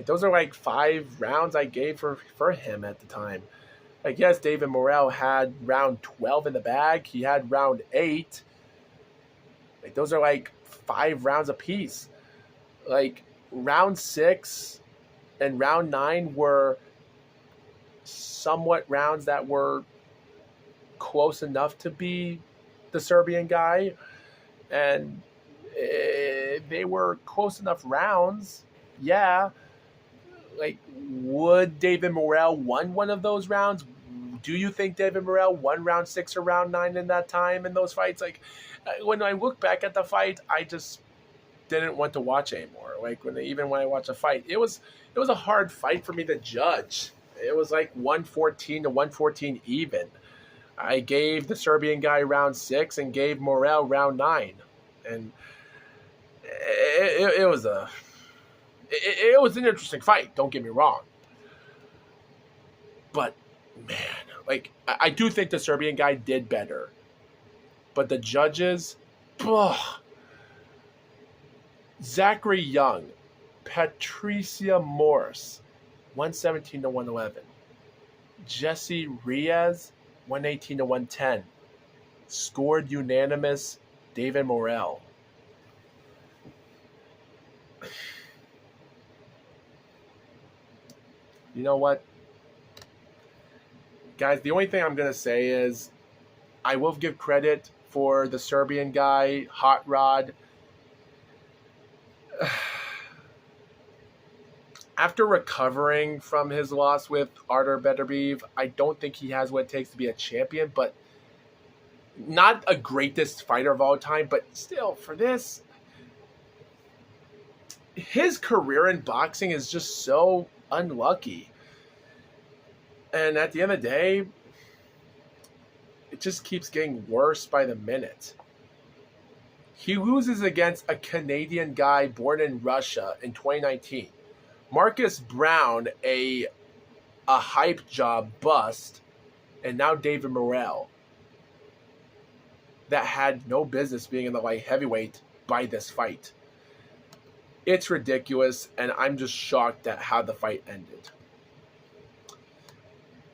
those are like 5 rounds I gave for him at the time. Like, yes, David Morel had round 12 in the bag. He had round 8. Like those are like 5 rounds apiece. Like round 6 and round 9 were somewhat rounds that were close enough to be the Serbian guy, and they were close enough rounds, yeah, like, would David Morrell won one of those rounds? Do you think David Morrell won round 6 or round 9 in that time in those fights? Like, when I look back at the fight, I just didn't want to watch anymore. Like, even when I watch a fight, it was a hard fight for me to judge. It was like 114 to 114 even. I gave the Serbian guy round 6 and gave Morrell round 9, and it was an interesting fight. Don't get me wrong, but man, like, I do think the Serbian guy did better, but the judges, Zachary Young, Patricia Morris, 117 to 111. Jesse Reyes, 118 to 110. Scored unanimous, David Morrell. You know what? Guys, the only thing I'm going to say is I will give credit for the Serbian guy, Hot Rod. After recovering from his loss with Artur Beterbiev, I don't think he has what it takes to be a champion, but not a greatest fighter of all time, but still, for this, his career in boxing is just so unlucky. And at the end of the day, it just keeps getting worse by the minute. He loses against a Canadian guy born in Russia in 2019. Marcus Brown, a hype job bust, and now David Morrell, that had no business being in the light heavyweight by this fight. It's ridiculous, and I'm just shocked at how the fight ended.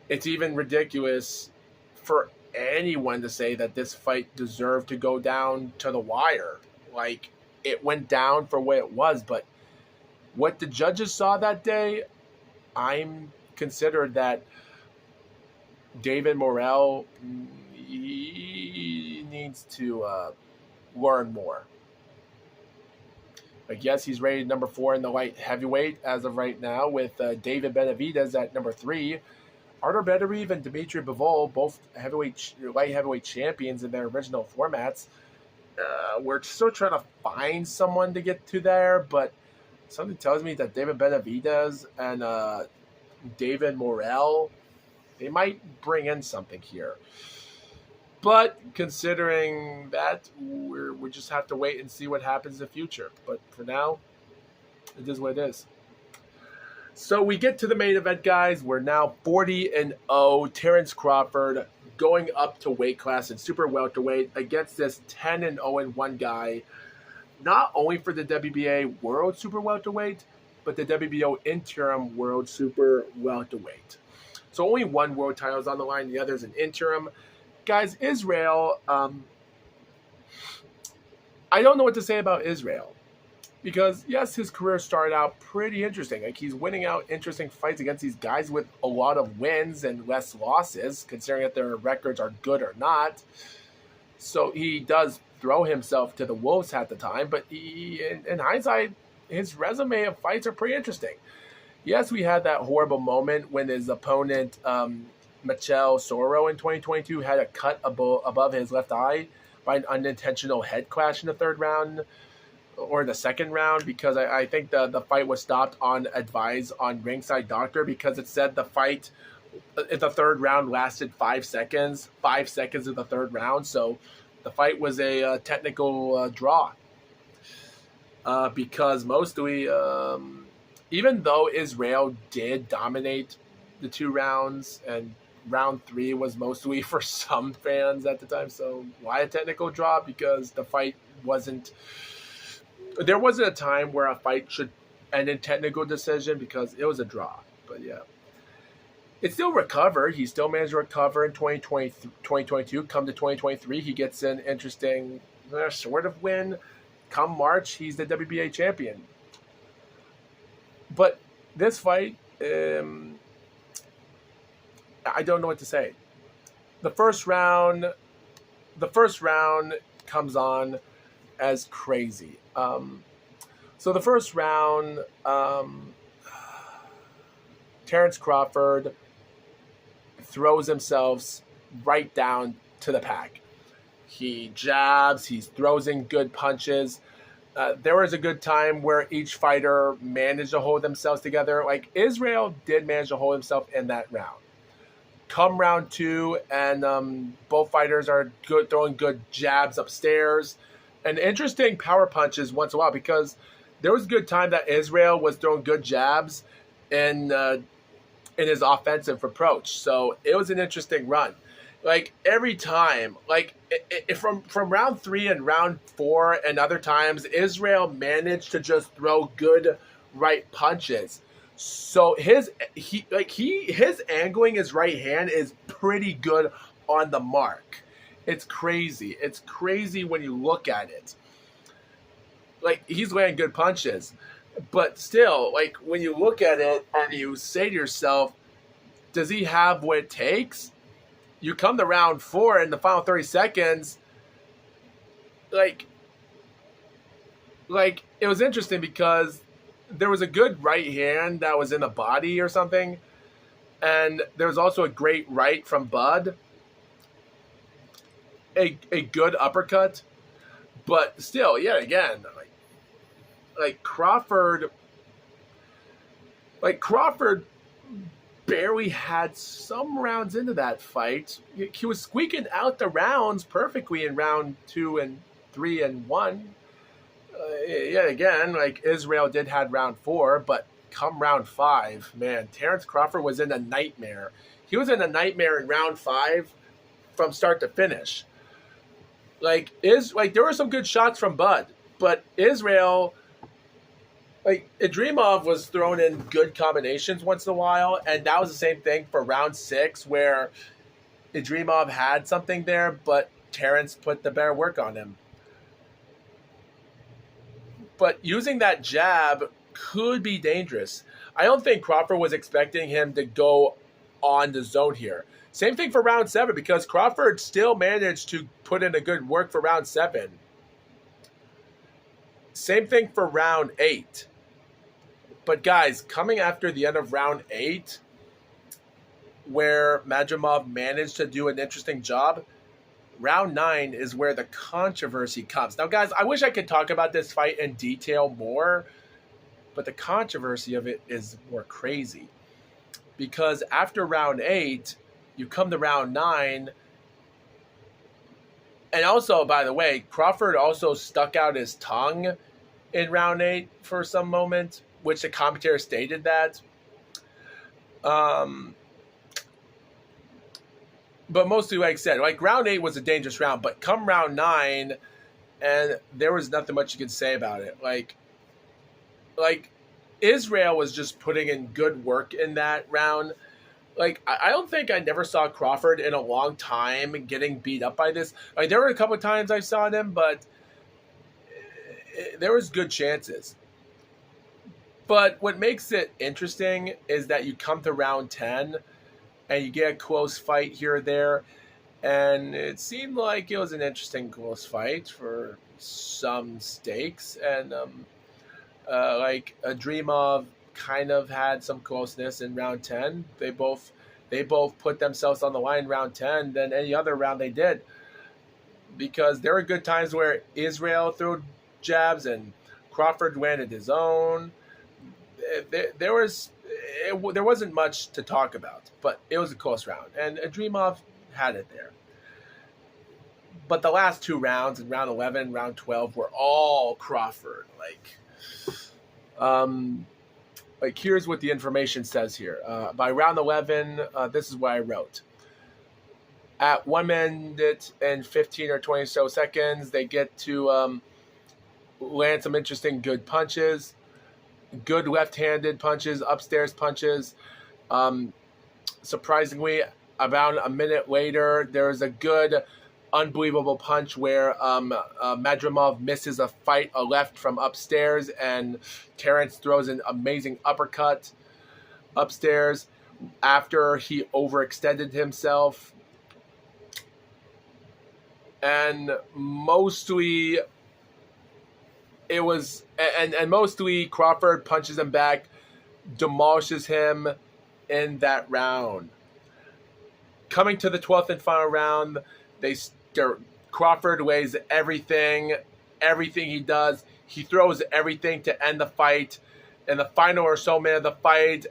It's even ridiculous for anyone to say that this fight deserved to go down to the wire. Like, it went down for what it was, but what the judges saw that day, I'm considered that David Morrell, he needs to learn more. Like, yes, he's rated number 4 in the light heavyweight as of right now, with David Benavidez at number 3. Artur Beterbiev and Dmitry Bivol, both light heavyweight champions in their original formats. We're still trying to find someone to get to there, but something tells me that David Benavidez and David Morrell, they might bring in something here. But considering that, we just have to wait and see what happens in the future. But for now, it is what it is. So we get to the main event, guys. We're now 40-0. Terrence Crawford going up to weight class in super welterweight against this 10-0-1 guy. Not only for the WBA World Super Welterweight, but the WBO Interim World Super Welterweight. So only one world title is on the line. The other is an interim. Guys, Israel, I don't know what to say about Israel. Because, yes, his career started out pretty interesting. Like, he's winning out interesting fights against these guys with a lot of wins and less losses, considering that their records are good or not. So he does throw himself to the wolves at the time. But in hindsight, his resume of fights are pretty interesting. Yes, we had that horrible moment when his opponent, Michel Soro in 2022, had a cut above his left eye by an unintentional head clash in the third round. Or the second round, because I think the fight was stopped on advice on Ringside Doctor, because it said the fight in the third round lasted 5 seconds. 5 seconds of the third round. So the fight was a technical draw. Because mostly, even though Israel did dominate the 2 rounds, and round 3 was mostly for some fans at the time. So why a technical draw? Because the fight wasn't... There wasn't a time where a fight should end in technical decision, because it was a draw. But yeah, it still recovered. He still managed to recover in 2022. Come to 2023, he gets an interesting sort of win. Come March, he's the WBA champion. But this fight, I don't know what to say. The first round comes on as crazy. So the first round, Terrence Crawford throws himself right down to the pack. He jabs, he throws in good punches. There was a good time where each fighter managed to hold themselves together. Like, Israel did manage to hold himself in that round. Come round 2, and both fighters are good, throwing good jabs upstairs and interesting power punches once in a while, because there was a good time that Israel was throwing good jabs in his offensive approach. So it was an interesting run. Like, every time, like from round 3 and round 4 and other times, Israel managed to just throw good right punches. So his angling his right hand is pretty good on the mark. It's crazy. It's crazy when you look at it. Like, he's landing good punches, but still, like, when you look at it and you say to yourself, does he have what it takes? You come to round 4 in the final 30 seconds, like it was interesting because there was a good right hand that was in the body or something, and there was also a great right from Bud, a good uppercut, but still, yet again, like Crawford barely had some rounds into that fight. He was squeaking out the rounds perfectly in round 2 and 3 and 1. Yet again, like, Israel did had round 4, but come round 5, man, Terrence Crawford was in a nightmare. He was in a nightmare in round 5 from start to finish. Like, there were some good shots from Bud, but Israel, like, Idrimov was thrown in good combinations once in a while, and that was the same thing for round 6, where Idrimov had something there, but Terrence put the better work on him. But using that jab could be dangerous. I don't think Crawford was expecting him to go on the zone here. Same thing for round 7, because Crawford still managed to put in a good work for round 7. Same thing for round 8. But guys, coming after the end of round 8, where Madrimov managed to do an interesting job, round 9 is where the controversy comes. Now, guys, I wish I could talk about this fight in detail more, but the controversy of it is more crazy. Because after round 8, you come to round 9, and also, by the way, Crawford also stuck out his tongue in round 8 for some moment, which the commentator stated that. But mostly, like I said, like, round 8 was a dangerous round, but come round 9, and there was nothing much you could say about it. Like Israel was just putting in good work in that round. Like, I don't think I never saw Crawford in a long time getting beat up by this. Like, there were a couple of times I saw him, but there was good chances. But what makes it interesting is that you come to round 10 and you get a close fight here or there. And it seemed like it was an interesting close fight for some stakes. And like, Idrimov kind of had some closeness in round 10. They both put themselves on the line in round 10 than any other round they did. Because there were good times where Israel threw jabs and Crawford landed his own. There wasn't much to talk about, but it was a close round, and Idrimov had it there. But the last 2 rounds, in round 11, round 12, were all Crawford. Like, here's what the information says here. By round 11, this is what I wrote. At 1 minute and 15 or 20 so seconds, they get to land some interesting good punches. Good left-handed punches, upstairs punches. Surprisingly, about a minute later, there was a good, unbelievable punch where Madrimov misses a left from upstairs, and Terrence throws an amazing uppercut upstairs after he overextended himself. And mostly it was, and mostly Crawford punches him back, demolishes him, in that round. Coming to the 12th and final round, Crawford weighs everything he does. He throws everything to end the fight. In the final or so minute of the fight,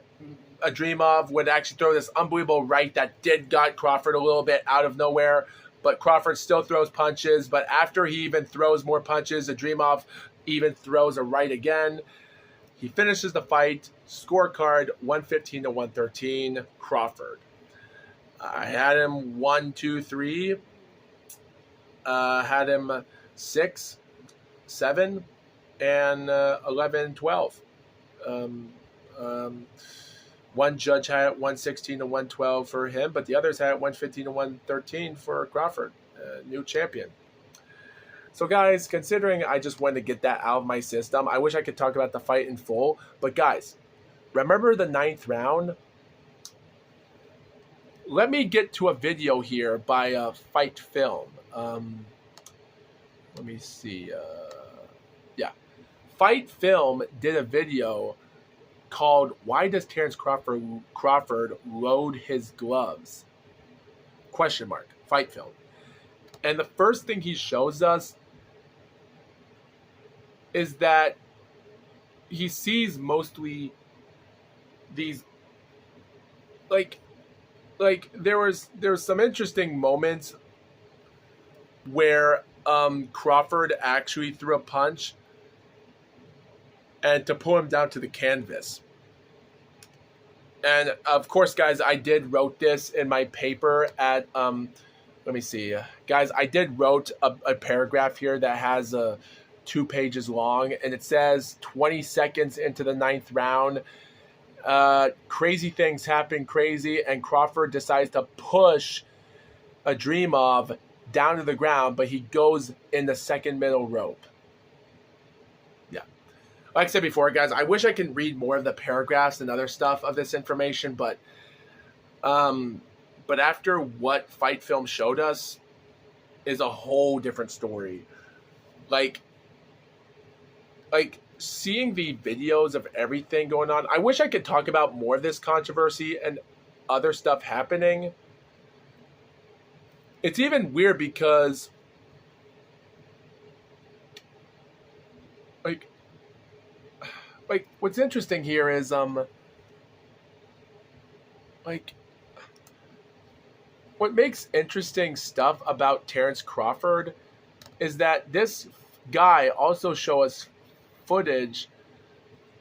Adrimov would actually throw this unbelievable right that did gut Crawford a little bit out of nowhere, but Crawford still throws punches. But after he even throws more punches, Adrimov even throws a right again. He finishes the fight. Scorecard 115 to 113, Crawford. I had him 1, 2, 3. Had him 6, 7, and 11, 12. One judge had it 116 to 112 for him, but the others had it 115 to 113 for Crawford, new champion. So guys, considering I just wanted to get that out of my system, I wish I could talk about the fight in full. But guys, remember the 9th round? Let me get to a video here by Fight Film. Let me see. Yeah. Fight Film did a video called "Why Does Terrence Crawford Load His Gloves?" ? Fight Film. And the first thing he shows us is that he sees mostly these like there was some interesting moments where Crawford actually threw a punch and to pull him down to the canvas. And of course, guys, I did wrote this in my paper at let me see, guys. I did wrote a paragraph here that has 2 pages long, and it says 20 seconds into the 9th round, crazy things happen, and Crawford decides to push Adrimov down to the ground, but he goes in the second middle rope. Yeah. Like I said before, guys, I wish I could read more of the paragraphs and other stuff of this information, but after what Fight Film showed us is a whole different story. Like seeing the videos of everything going on, I wish I could talk about more of this controversy and other stuff happening. It's even weird because like what's interesting here is what makes interesting stuff about Terrence Crawford is that this guy also shows us footage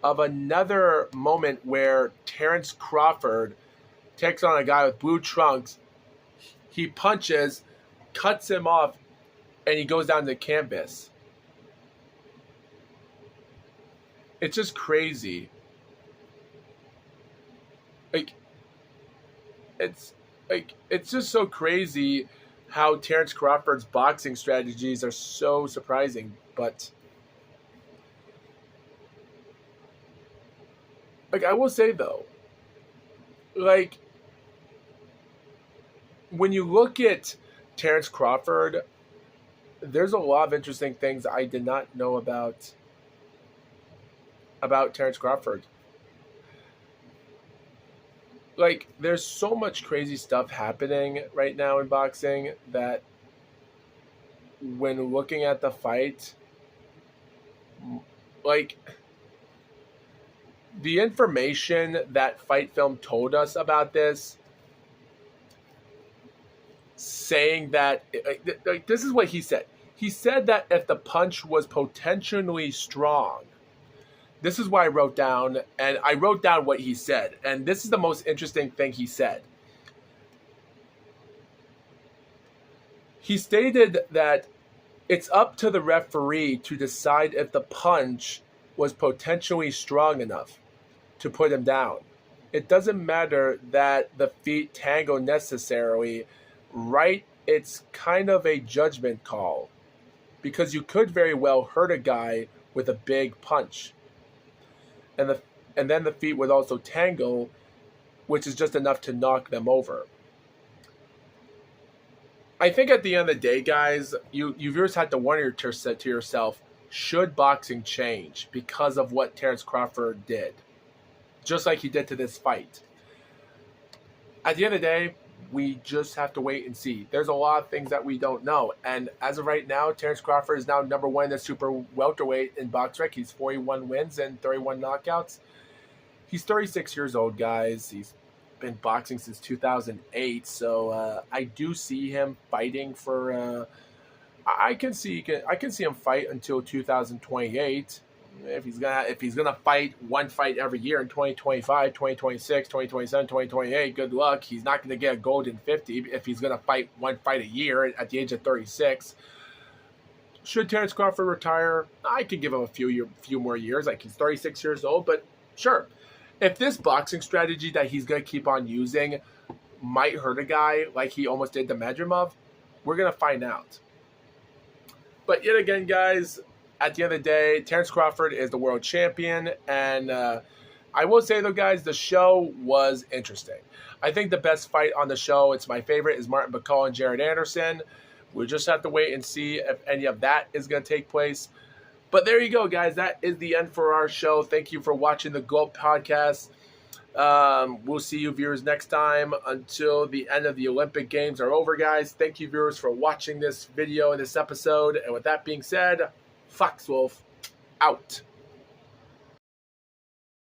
of another moment where Terrence Crawford takes on a guy with blue trunks. He punches, cuts him off, and he goes down to the canvas. It's just crazy. It's just so crazy how Terrence Crawford's boxing strategies are so surprising. But I will say though, when you look at Terrence Crawford, there's a lot of interesting things I did not know about Terrence Crawford. There's so much crazy stuff happening right now in boxing that when looking at the fight, the information that Fight Film told us about this, saying that, this is what he said. He said that if the punch was potentially strong, this is what I wrote down, and I wrote down what he said, and this is the most interesting thing he said. He stated that it's up to the referee to decide if the punch was potentially strong enough to put him down. It doesn't matter that the feet tango necessarily, right? It's kind of a judgment call because you could very well hurt a guy with a big punch. And then the feet would also tangle, which is just enough to knock them over. I think at the end of the day, guys, you viewers have to wonder to yourself, should boxing change because of what Terrence Crawford did? Just like he did to this fight. At the end of the day, we just have to wait and see. There's a lot of things that we don't know. And as of right now, Terence Crawford is now number one in the super welterweight in BoxRec. He's 41 wins and 31 knockouts. He's 36 years old, guys. He's been boxing since 2008. So I do see him fighting for... I can see him fight until 2028. If he's gonna fight one fight every year in 2025, 2026, 2027, 2028, good luck. He's not gonna get a golden 50 if he's gonna fight one fight a year at the age of 36. Should Terence Crawford retire? I could give him a few more years. Like, he's 36 years old, but sure. If this boxing strategy that he's gonna keep on using might hurt a guy like he almost did to Medrimov, we're gonna find out. But yet again, guys, at the end of the day, Terence Crawford is the world champion. And I will say, though, guys, the show was interesting. I think the best fight on the show, it's my favorite, is Martin Bacall and Jared Anderson. We'll just have to wait and see if any of that is going to take place. But there you go, guys. That is the end for our show. Thank you for watching the GLOAT podcast. We'll see you viewers next time until the end of the Olympic Games are over, guys. Thank you, viewers, for watching this video and this episode. And with that being said, FoxWolf out.